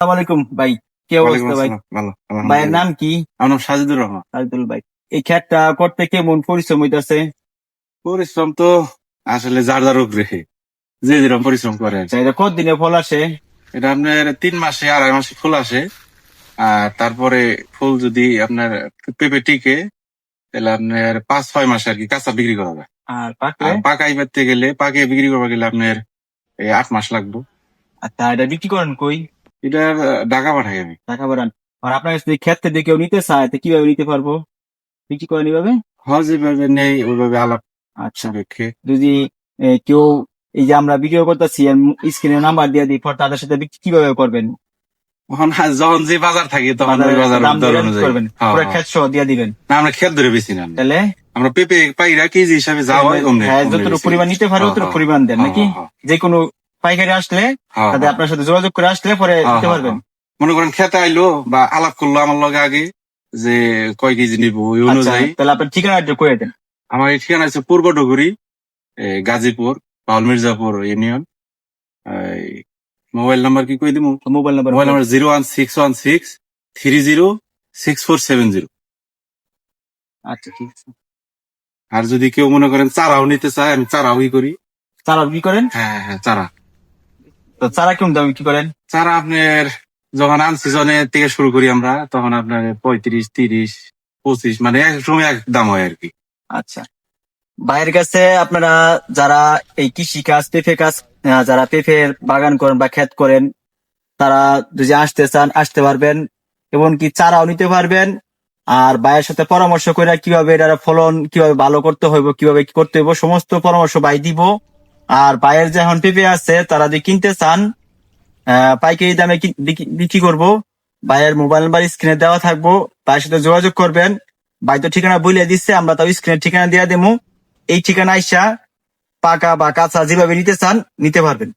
আসসালামু আলাইকুম ভাই, কি ওয়ালাইকুম অবস্থা ভাই? আসসালাম। ভালো ভাইয়ের আলহামদুলিল্লাহ। নাম কি? আমার নাম সাজিদুর রহমান। সাইদুল ভাই। এই খেতটা করতে কেমন পরিশ্রম হইতাছে? পরিশ্রম তো আসলে যার যার উপরে, যে যেরকম পরিশ্রম করে আর আচ্ছা, কি। এটা কত দিনে ফল আসে? এটা আপনার 3 মাসে 2.5 মাসে ফুল আসে। আর তারপরে ফুল যদি আপনার পেঁপে টিকে, তাহলে আপনার 5-6 মাসে আর কি কাঁচা বিক্রি করা যায়। আর পাকলে? আর পাকাই বেচতে গেলে, পাকে বিক্রি করতে গেলে আপনার 8 মাস লাগবে। আচ্ছা, এটা বিক্রি করেন কই? এটা ঢাকা পাঠাই আমি। টাকা বাড়ান। আর আপনার কাছে যদি ক্ষেত থেকে কেউ নিতে চায় তো কিভাবে নিতে পারবো? বিক্রি করেন এইভাবে? যেভাবে নেই ওইভাবে আলাপ আচ্ছা, সাপেক্ষে। যদি কেউ, এই যে আমরা ভিডিও করতেছি স্ক্রিনে নাম্বার দিয়ে দিই, পর তাদের সাথে বিক্রি কিভাবে করবেন? তখন যখন যে বাজার থাকে তখন ওই বাজারে বাজার দাম দর ধরে বিক্রি অনুযায়ী। করবেন, হ্যাঁ পুরো হ্যাঁ। ক্ষেত সহ দিয়ে দিবেন? না, আমরা ক্ষেত ধরে বেশি না। তাহলে আমরা পেঁপে পাইরা কেজি হিসাবে যা হয় অমনে হ্যাঁ, অমনে যতটুকু বেশি। পরিমাণ নিতে পারে হ্যাঁ অতটুকু হ্যাঁ পরিমাণ দেন হ্যাঁ নাকি? হ্যাঁ যে কোনো পাইকারি আসলে হ্যাঁ তাদের হ্যাঁ আপনার সাথে যোগাযোগ করে আসলে পরে হ্যাঁ দিতে হ্যাঁ পারবেন। হ্যাঁ। মনে করেন খেতে আইলো বা আলাপ করলো আমার লগে আগে, যে কয় কেজি নিব ওই আচ্ছা, অনুযায়ী। তাহলে আপনার ঠিকানাটা করে দেন। আমার এই ঠিকানা হচ্ছে পূর্ব ডুগুরি, গাজীপুর, পাউল মির্জাপুর ইউনিয়ন। এই মোবাইল নাম্বার কি কই দিমু? তো মোবাইল নাম্বার মোবাইল বলেন। নাম্বার 01616306470। আচ্ছা, ঠিক আছে। আর যদি কেউ মনে করেন চারাও নিতে চায়, আমি চারাও করি। চারা বিক্রি করেন? হ্যাঁ হ্যাঁ হ্যাঁ, চারা। তো চারা কেমন দাম বিক্রি করেন? চারা আপনার যখন আন সিজনে থেকে শুরু করি আমরা, তখন আপনার 35, 30, 25, মানে এক সময় এক দাম হয় আর কি। আচ্ছা, ভাইয়ের কাছে আপনারা যারা এই কৃষি কাজ, পেঁপে কাজ, যারা পেঁপের বাগান করেন বা ক্ষেত করেন, তারা যদি আসতে চান আসতে পারবেন, এমনকি চারাও নিতে পারবেন। আর ভাইয়ের সাথে পরামর্শ করে কিভাবে এটার ফলন কিভাবে ভালো করতে হইব, কিভাবে কি করতে হইব, সমস্ত পরামর্শ ভাই দিব। আর ভাইয়ের যে এখন পেঁপে আছে তারা যদি কিনতে চান, পাইকারি দামে বিক্রি করব। ভাইয়ের মোবাইল নাম্বার স্ক্রিনে দেওয়া থাকবো, ভাইয়ের সাথে যোগাযোগ করবেন। ভাই তো ঠিকানা বলে দিচ্ছে, আমরা তাও স্ক্রিনে ঠিকানা দিয়ে দেবো। এই ঠিকানা আইসা পাকা বা কাঁচা যেভাবে নিতে চান নিতে পারবেন।